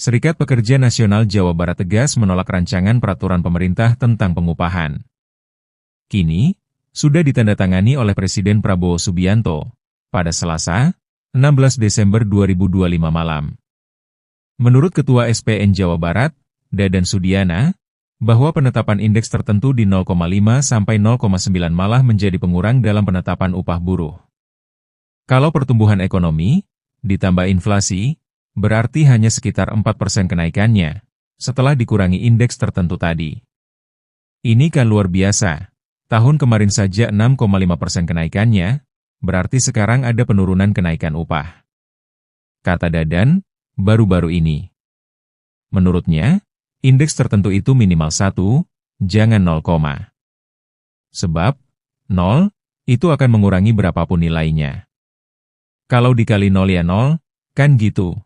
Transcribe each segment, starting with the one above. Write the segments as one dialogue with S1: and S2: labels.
S1: Serikat Pekerja Nasional Jawa Barat tegas menolak rancangan peraturan pemerintah tentang pengupahan. Kini, sudah ditandatangani oleh Presiden Prabowo Subianto pada Selasa, 16 Desember 2025 malam. Menurut Ketua SPN Jawa Barat, Dadan Sudiana, bahwa penetapan indeks tertentu di 0,5 sampai 0,9 malah menjadi pengurang dalam penetapan upah buruh. Kalau pertumbuhan ekonomi, ditambah inflasi, berarti hanya sekitar 4% kenaikannya, setelah dikurangi indeks tertentu tadi. Ini kan luar biasa. Tahun kemarin saja 6,5% kenaikannya, berarti sekarang ada penurunan kenaikan upah. Kata Dadan, baru-baru ini. Menurutnya, indeks tertentu itu minimal 1, jangan 0, sebab 0, itu akan mengurangi berapapun nilainya. Kalau dikali 0 ya 0, kan gitu.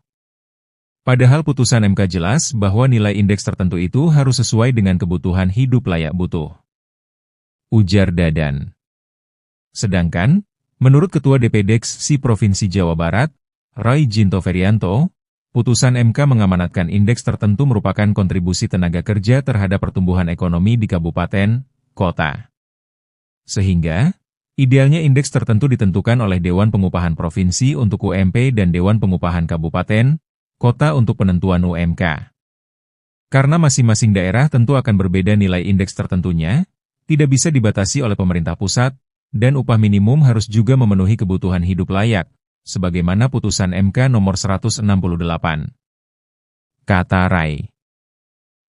S1: Padahal putusan MK jelas bahwa nilai indeks tertentu itu harus sesuai dengan kebutuhan hidup layak butuh. Ujar Dadan. Sedangkan, menurut Ketua DPDEX Provinsi Jawa Barat, Roy Jinto Ferianto, putusan MK mengamanatkan indeks tertentu merupakan kontribusi tenaga kerja terhadap pertumbuhan ekonomi di kabupaten, kota. Sehingga, idealnya indeks tertentu ditentukan oleh Dewan Pengupahan Provinsi untuk UMP dan Dewan Pengupahan Kabupaten, kota untuk penentuan UMK. Karena masing-masing daerah tentu akan berbeda nilai indeks tertentunya, tidak bisa dibatasi oleh pemerintah pusat, dan upah minimum harus juga memenuhi kebutuhan hidup layak, sebagaimana putusan MK nomor 168. Kata Rai.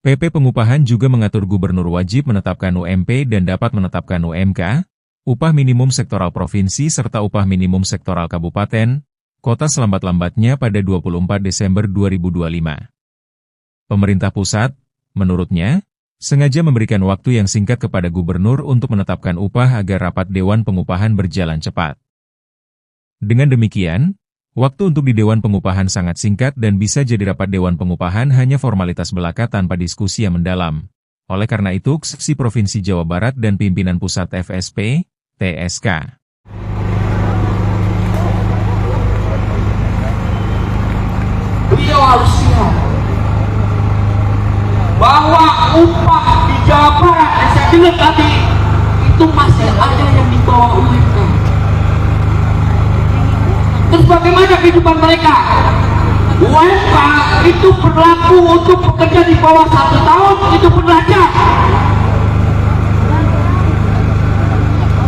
S1: PP Pengupahan juga mengatur gubernur wajib menetapkan UMP dan dapat menetapkan UMK, upah minimum sektoral provinsi serta upah minimum sektoral kabupaten, kota selambat-lambatnya pada 24 Desember 2025. Pemerintah pusat, menurutnya, sengaja memberikan waktu yang singkat kepada gubernur untuk menetapkan upah agar rapat Dewan Pengupahan berjalan cepat. Dengan demikian, waktu untuk di Dewan Pengupahan sangat singkat dan bisa jadi rapat Dewan Pengupahan hanya formalitas belaka tanpa diskusi yang mendalam. Oleh karena itu, Seksi Provinsi Jawa Barat dan pimpinan pusat FSP, TSK.
S2: Beliau harus siap bahwa upah di Jawa Barat, yang saya bilang tadi, itu masih ada yang di bawah UMK. Terus bagaimana kehidupan mereka? UMK itu berlaku untuk pekerja di bawah 1 tahun, itu belajar.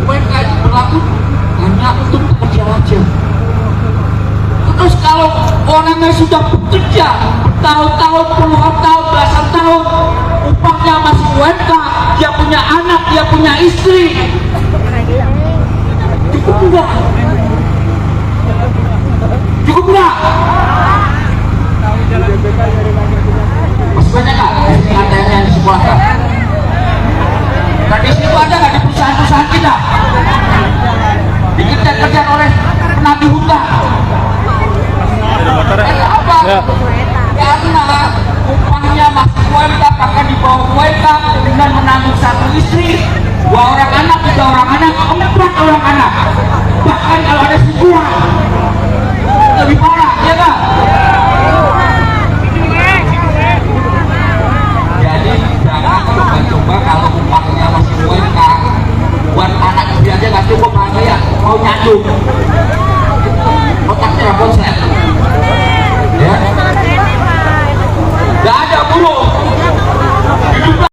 S2: UMK itu berlaku hanya untuk pekerja aja. Terus kalau orangnya sudah bekerja bertahun-tahun, puluhan tahun, belasan tahun, upahnya masih UMK, dia punya anak, dia punya istri, cukup enggak? Cukup enggak? Masih banyak nggak di ATM yang di sekolah kan? Di situ ada nggak di perusahaan-perusahaan kita? Dikejar-kejar oleh penagih hutang. Apa? Karena upahnya masih UMK, bahkan di bawah UMK, dengan menanggung 1 istri, 2 orang anak, 3 orang anak, 4 orang anak, bahkan kalau ada sebuah lebih parah, ya kan?